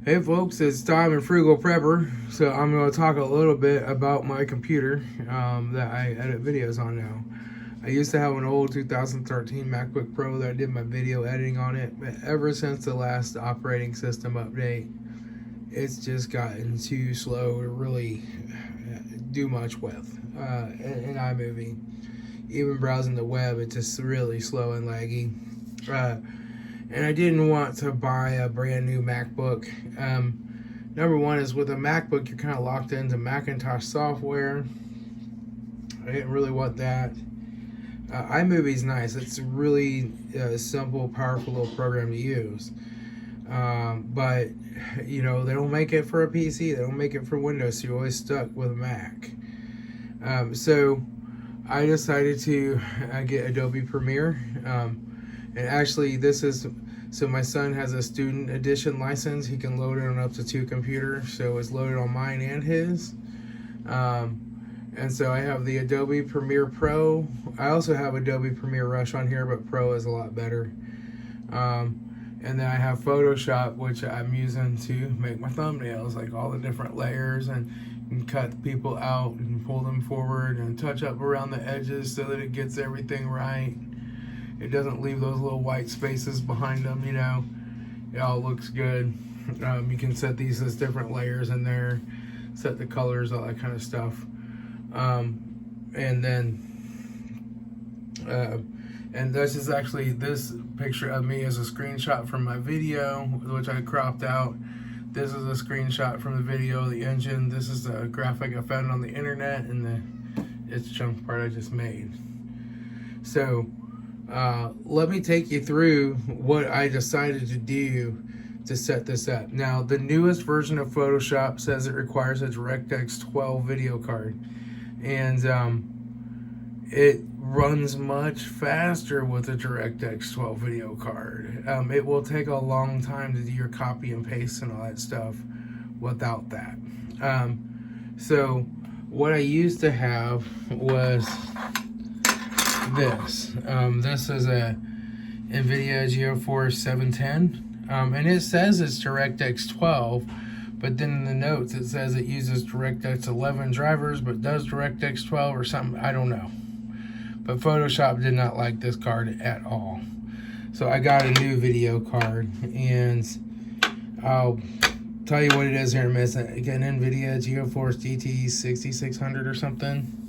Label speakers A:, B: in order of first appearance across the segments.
A: Hey folks, it's Tom and FrugalPrepper. So I'm going to talk a little bit about my computer that I edit videos on now. I used to have an old 2013 MacBook Pro that I did my video editing on it, but ever since the last operating system update, it's just gotten too slow to really do much with in iMovie. Even browsing the web, it's just really slow and laggy. And I didn't want to buy a brand new MacBook. Number one is with a MacBook, you're kind of locked into Macintosh software. I didn't really want that. iMovie's nice. It's a really simple, powerful little program to use. But, you know, they don't make it for a PC. They don't make it for Windows, so you're always stuck with a Mac. So I decided to get Adobe Premiere. And actually, so my son has a student edition license. He can load it on up to 2 computers, so it's loaded on mine and his. And so I have the Adobe Premiere Pro. I also have Adobe Premiere Rush on here, but Pro is a lot better. And then I have Photoshop, which I'm using to make my thumbnails, like all the different layers, and you can cut people out and pull them forward and touch up around the edges so that it gets everything right. It doesn't leave those little white spaces behind them, you know. It all looks good. You can set these as different layers in there, set the colors, all that kind of stuff. And this is actually, this picture of me is a screenshot from my video, which I cropped out. This is a screenshot from the video, the engine. This is a graphic I found on the internet, and it's a chunk part I just made. So, let me take you through what I decided to do to set this up. Now, the newest version of Photoshop says it requires a DirectX 12 video card, and it runs much faster with a DirectX 12 video card. It will take a long time to do your copy and paste and all that stuff without that. So what I used to have was this. This is a NVIDIA GeForce 710, and it says it's DirectX 12, but then in the notes it says it uses DirectX 11 drivers, but does DirectX 12 or something, I don't know. But Photoshop did not like this card at all. So I got a new video card, and I'll tell you what it is here in a minute. Again, NVIDIA GeForce GT 6600 or something.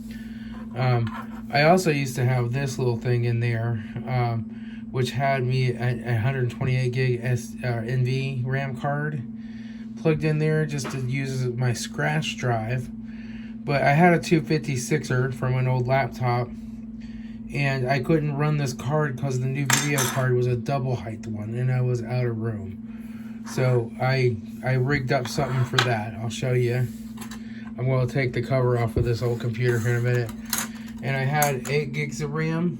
A: I also used to have this little thing in there, which had me a 128 gig NV RAM card plugged in there just to use as my scratch drive. But I had a 256er from an old laptop, and I couldn't run this card because the new video card was a double height one, and I was out of room. So I rigged up something for that. I'll show you. I'm going to take the cover off of this old computer here in a minute. And I had 8 gigs of RAM.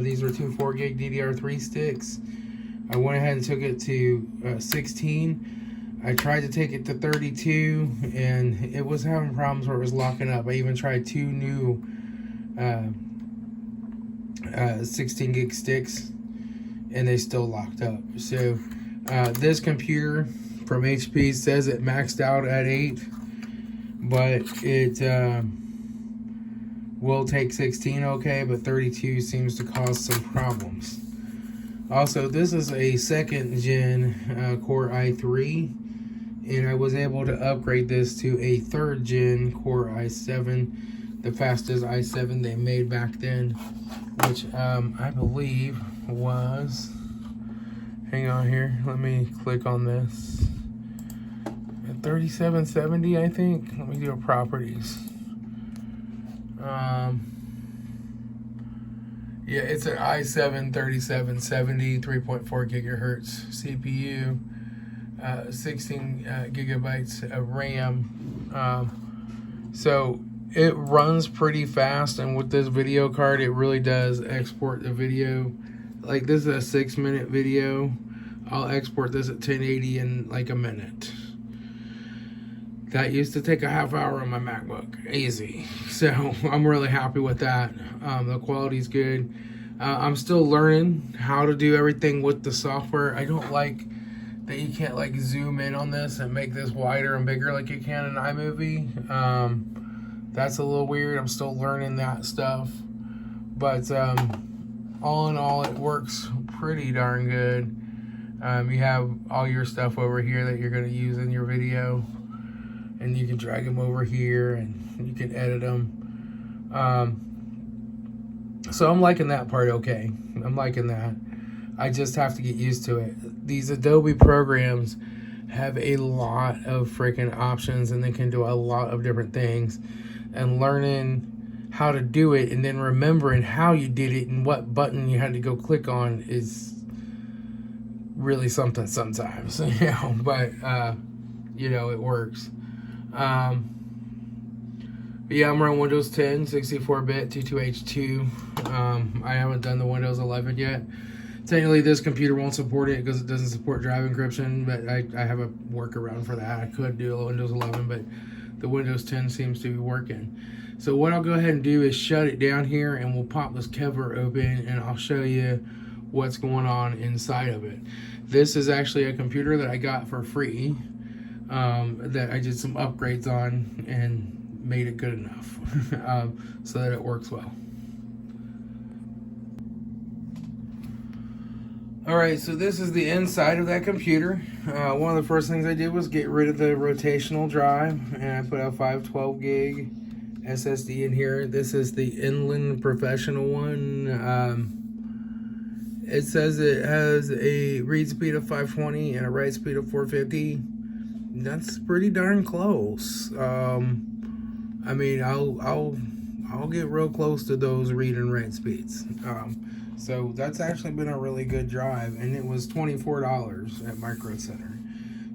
A: These were 2 4 gig DDR3 sticks. I went ahead and took it to 16. I tried to take it to 32, and it was having problems where it was locking up. I even tried 2 new 16 gig sticks, and they still locked up. So this computer from HP says it maxed out at 8, but it will take 16 okay, but 32 seems to cause some problems. Also, this is a 2nd gen Core i3, and I was able to upgrade this to a 3rd gen Core i7, the fastest i7 they made back then, which I believe was, hang on here, let me click on this, 3770 I think. Let me do properties. Yeah, it's an i7 3770, 3.4 gigahertz CPU, 16 gigabytes of RAM. So it runs pretty fast, and with this video card, it really does export the video. Like, this is a 6-minute video. I'll export this at 1080 in like a minute. That used to take a half hour on my MacBook, easy. So I'm really happy with that. The quality's good. I'm still learning how to do everything with the software. I don't like that you can't like zoom in on this and make this wider and bigger like you can in iMovie. That's a little weird. I'm still learning that stuff. But all in all, it works pretty darn good. You have all your stuff over here that you're going to use in your video. And you can drag them over here and you can edit them. So I'm liking that part okay. I'm liking that. I just have to get used to it. These Adobe programs have a lot of freaking options and they can do a lot of different things. And learning how to do it and then remembering how you did it and what button you had to go click on is really something sometimes, you know, but you know, it works. But yeah, I'm running Windows 10 64-bit 22H2. I haven't done the Windows 11 yet. Technically this computer won't support it because it doesn't support drive encryption, but I have a workaround for that. I could do a Windows 11, but the Windows 10 seems to be working. So what I'll go ahead and do is shut it down here and we'll pop this cover open and I'll show you what's going on inside of it. This is actually a computer that I got for free, that I did some upgrades on and made it good enough so that it works well. Alright, so this is the inside of that computer. One of the first things I did was get rid of the rotational drive, and I put a 512 gig SSD in here. This is the Inland Professional one. It says it has a read speed of 520 and a write speed of 450. That's pretty darn close. I mean, I'll get real close to those read and write speeds. So that's actually been a really good drive, and it was $24 at Micro Center.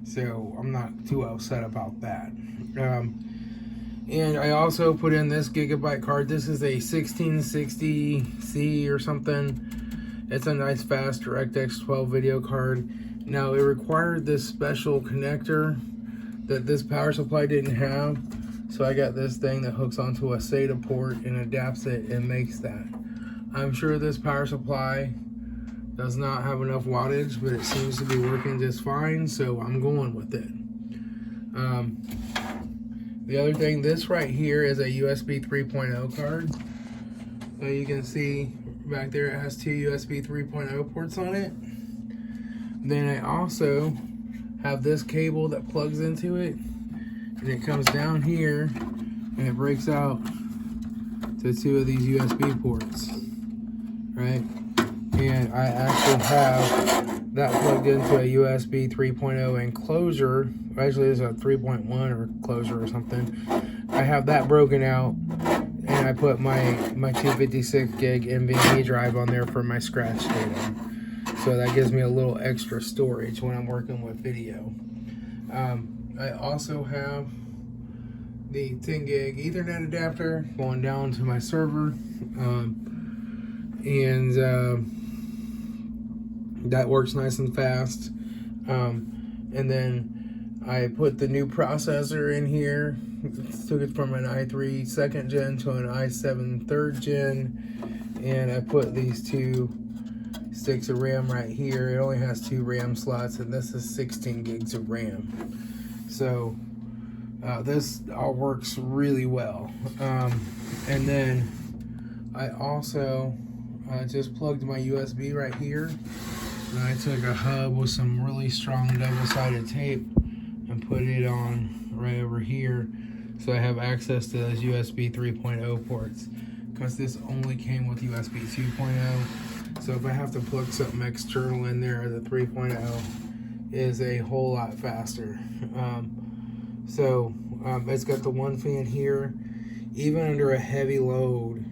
A: So I'm not too upset about that. And I also put in this gigabyte card. This is a 1660C or something. It's a nice fast DirectX 12 video card. Now it required this special connector that this power supply didn't have. So I got this thing that hooks onto a SATA port and adapts it and makes that. I'm sure this power supply does not have enough wattage, but it seems to be working just fine, so I'm going with it. The other thing, this right here is a USB 3.0 card. So you can see back there it has two USB 3.0 ports on it. Then I also have this cable that plugs into it, and it comes down here and it breaks out to two of these USB ports. Right, and I actually have that plugged into a USB 3.0 enclosure. Actually, it's a 3.1 or closure or something. I have that broken out, and I put my 256 gig NVMe drive on there for my scratch data. So that gives me a little extra storage when I'm working with video. I also have the 10 gig Ethernet adapter going down to my server. And that works nice and fast. And then I put the new processor in here. Took it from an i3 2nd gen to an i7 3rd gen, and I put these two sticks of RAM right here. It only has 2 RAM slots, and this is 16 gigs of RAM. So this all works really well. And then I also just plugged my USB right here, and I took a hub with some really strong double-sided tape and put it on right over here, so I have access to those USB 3.0 ports, because this only came with USB 2.0. So if I have to plug something external in there, the 3.0 is a whole lot faster. It's got the one fan here. Even under a heavy load,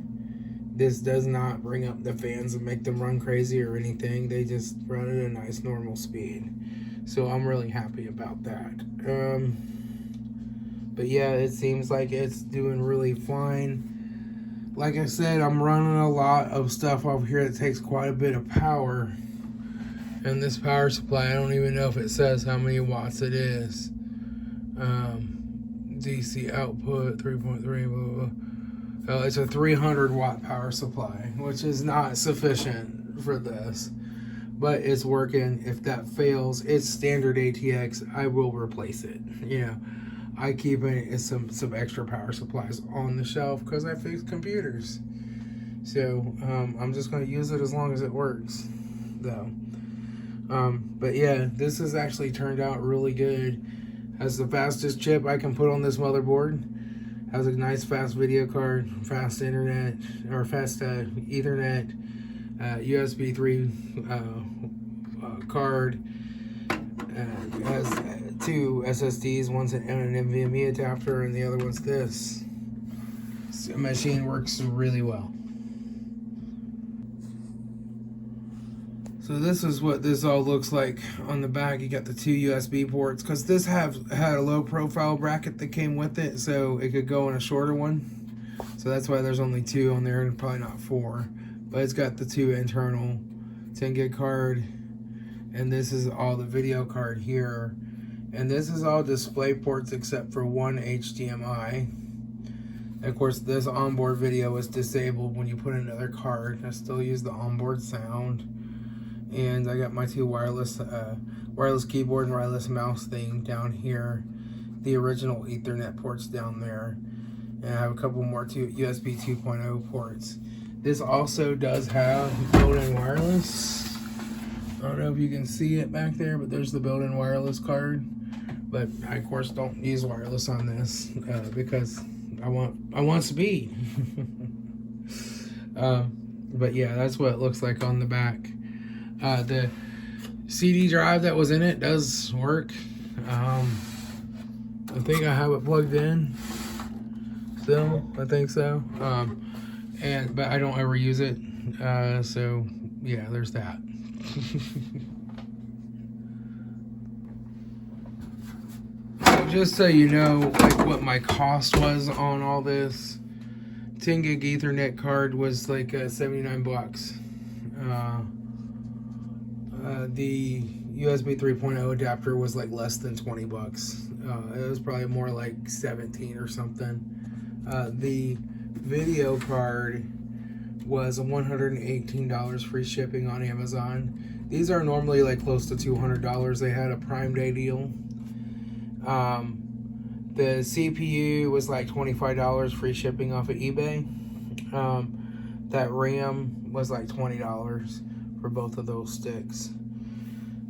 A: this does not bring up the fans and make them run crazy or anything. They just run at a nice normal speed. So I'm really happy about that. But yeah, it seems like it's doing really fine. Like I said, I'm running a lot of stuff over here that takes quite a bit of power. And this power supply, I don't even know if it says how many watts it is. DC output 3.3, blah, blah, blah. It's a 300 watt power supply, which is not sufficient for this. but it's working. If that fails, it's standard ATX, I will replace it. You know, I keep some extra power supplies on the shelf because I fix computers. So I'm just going to use it as long as it works, though. But yeah, this has actually turned out really good. Has the fastest chip I can put on this motherboard. Has a nice fast video card, fast internet, or fast Ethernet, USB 3 card. It has 2 SSDs, one's an NVMe adapter, and the other one's this. So the machine works really well. So this is what this all looks like on the back. You got the 2 USB ports, because this had a low profile bracket that came with it, so it could go in a shorter one. So that's why there's only 2 on there and probably not 4. But it's got the 2 internal 10 gig card, and this is all the video card here. And this is all display ports except for 1 HDMI. And of course, this onboard video is disabled when you put in another card. I still use the onboard sound. And I got my 2 wireless keyboard and wireless mouse thing down here. The original Ethernet ports down there. And I have a couple more USB 2.0 ports. This also does have built-in wireless. I don't know if you can see it back there, but there's the built-in wireless card. But I, of course, don't use wireless on this because I want speed. But yeah, that's what it looks like on the back. The CD drive that was in it does work. I think I have it plugged in still. I think so. But I don't ever use it. So yeah, there's that. So just so you know, like what my cost was on all this, 10 gig Ethernet card was like 79 bucks. The USB 3.0 adapter was like less than 20 bucks. It was probably more like 17 or something. The video card was $118 free shipping on Amazon. These are normally like close to $200. They had a Prime Day deal. The CPU was like $25 free shipping off of eBay. That RAM was like $20 for both of those sticks.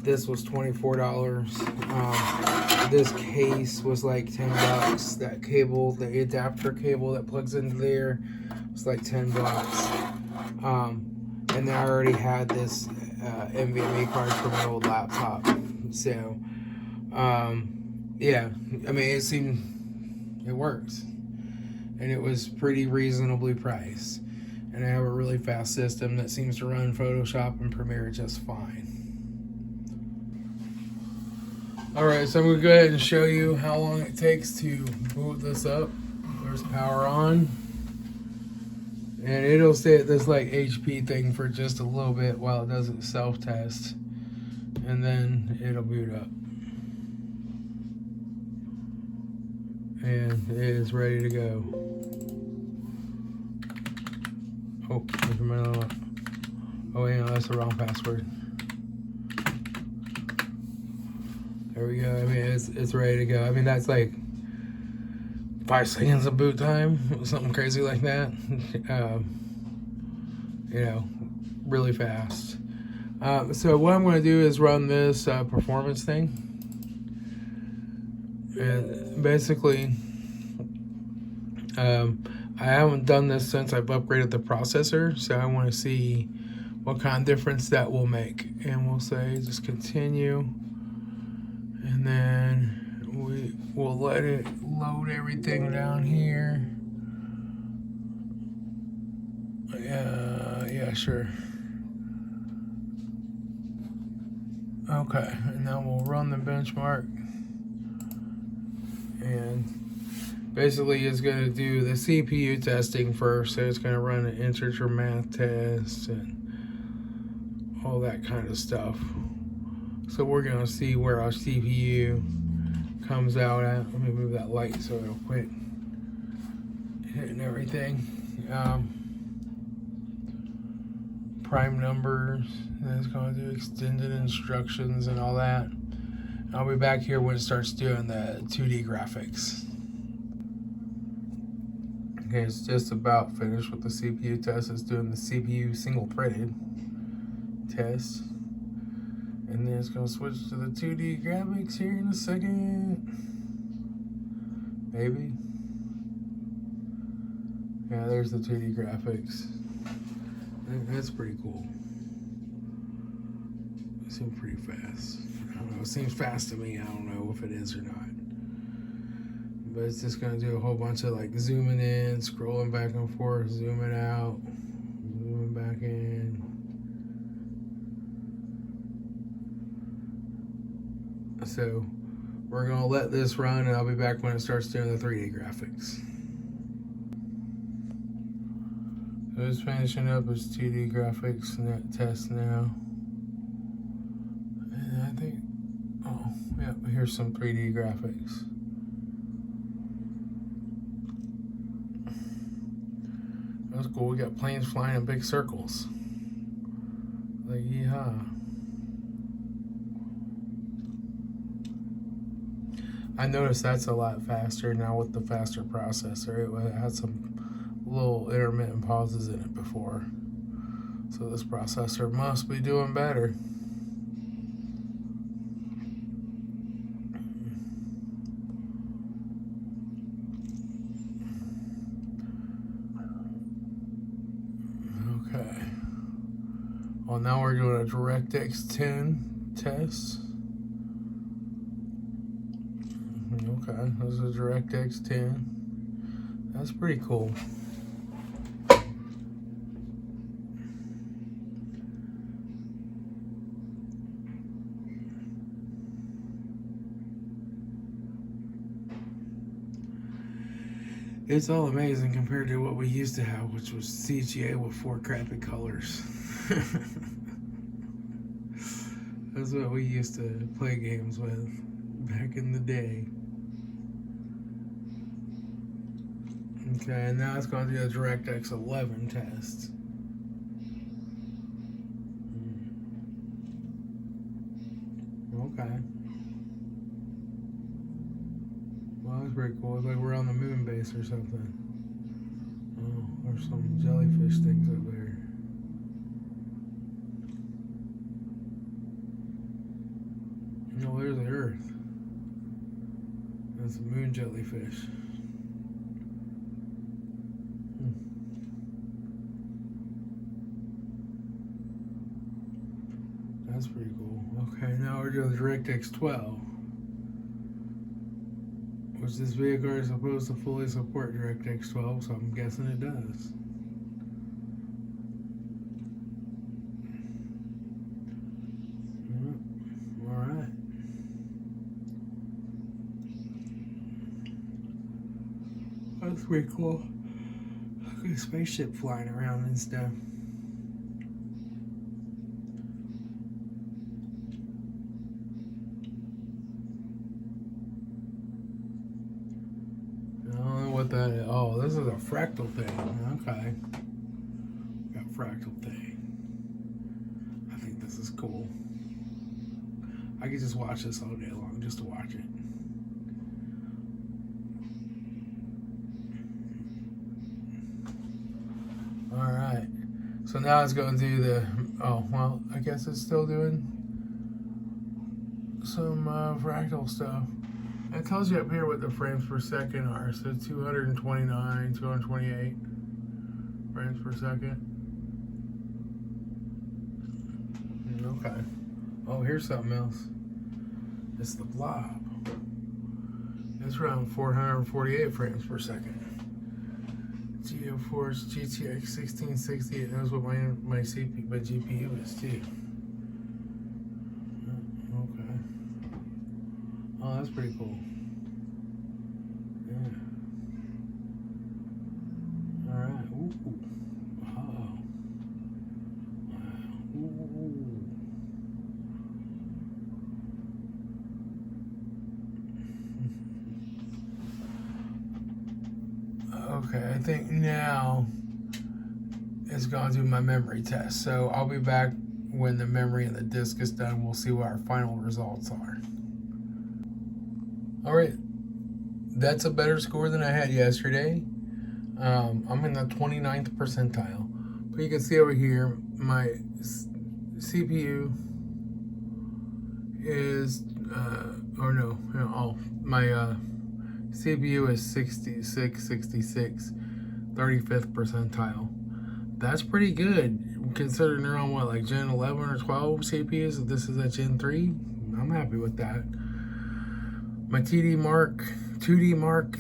A: This was $24. This case was like 10 bucks. That cable, the adapter cable that plugs into there, was like 10 bucks. And then I already had this NVMe card for my old laptop. So, yeah, I mean, it works. And it was pretty reasonably priced. And I have a really fast system that seems to run Photoshop and Premiere just fine. Alright, so I'm going to go ahead and show you how long it takes to boot this up. There's power on. And it'll stay at this like HP thing for just a little bit while it does its self-test. And then it'll boot up. And it is ready to go. Oh, there's another one. Oh, yeah, that's the wrong password. There we go. I mean, it's ready to go. I mean, that's like 5 seconds of boot time, something crazy like that. You know, really fast. So what I'm going to do is run this performance thing. And basically, I haven't done this since I've upgraded the processor, so I want to see what kind of difference that will make. And we'll say just continue, and then we will let it load everything down here. Yeah, sure. Okay, and now we'll run the benchmark. And basically it's going to do the CPU testing first. So it's going to run an integer math test and all that kind of stuff. So we're going to see where our CPU comes out at. Let me move that light so it'll quit hitting everything. prime numbers. And it's going to do extended instructions and all that. I'll be back here when it starts doing the 2D graphics. Okay, it's just about finished with the CPU test. It's doing the CPU single threaded test. And then it's going to switch to the 2D graphics here in a second. Maybe. Yeah, there's the 2D graphics. That's pretty cool. It seems pretty fast. I don't know. It seems fast to me. I don't know if it is or not. But it's just going to do a whole bunch of like zooming in, scrolling back and forth, zooming out, zooming back in. So we're going to let this run, and I'll be back when it starts doing the 3D graphics. So it's finishing up its 2D graphics net test now. And I think, oh, yeah, here's some 3D graphics. That's cool. We got planes flying in big circles. Like, yeehaw. I noticed that's a lot faster now with the faster processor. It had some little intermittent pauses in it before. So this processor must be doing better. Okay. Well, now we're doing a DirectX 10 test. Okay, this is a DirectX 10. That's pretty cool. It's all amazing compared to what we used to have, which was CGA with 4 crappy colors. That's what we used to play games with back in the day. Okay, and now it's going to do a DirectX 11 test. Okay. Well, that's pretty cool. It's like we're on the moon base or something. Oh, there's some jellyfish things up there. No, there's the Earth. That's a moon jellyfish. That's pretty cool. Okay, now we're doing DirectX 12. Which this vehicle is supposed to fully support DirectX 12, so I'm guessing it does. Alright. That's pretty cool. Look at a spaceship flying around and stuff. What that is. Oh, this is a fractal thing. Okay. Got fractal thing. I think this is cool. I could just watch this all day long just to watch it. Alright. So now it's going to do the... Oh, well, I guess it's still doing some fractal stuff. It tells you up here what the frames per second are. So 229, 228 frames per second. Okay. Oh, here's something else. It's the blob. It's around 448 frames per second. GeoForce GTX 1660. It knows what my GPU is too. Okay. Oh, that's pretty cool. Yeah. All right. Ooh. Wow. Wow. Ooh. Okay, I think now it's gone through my memory test. So I'll be back when the memory and the disk is done. We'll see what our final results are. All right, that's a better score than I had yesterday. I'm in the 29th percentile. But you can see over here, my CPU is, my CPU is 66, 35th percentile. That's pretty good, considering they're on what, like Gen 11 or 12 CPUs. If this is a Gen 3, I'm happy with that. My 2D Mark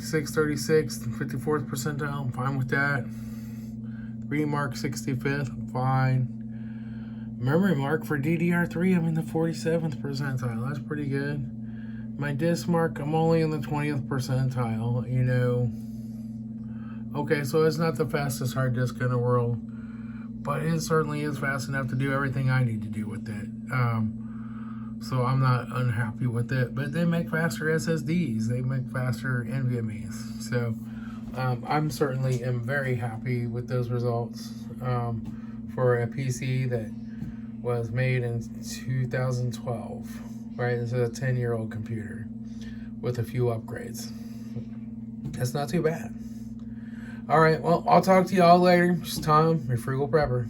A: 636, 54th percentile, I'm fine with that. 3D Mark 65th, I'm fine. Memory Mark for DDR3, I'm in the 47th percentile. That's pretty good. My disk mark, I'm only in the 20th percentile, you know. Okay, so it's not the fastest hard disk in the world, but it certainly is fast enough to do everything I need to do with it. So I'm not unhappy with it, but they make faster SSDs. They make faster NVMEs. So I'm certainly am very happy with those results for a PC that was made in 2012, right? This is a 10-year-old computer with a few upgrades. That's not too bad. All right, well, I'll talk to y'all later. It's Tom, your Frugal Prepper.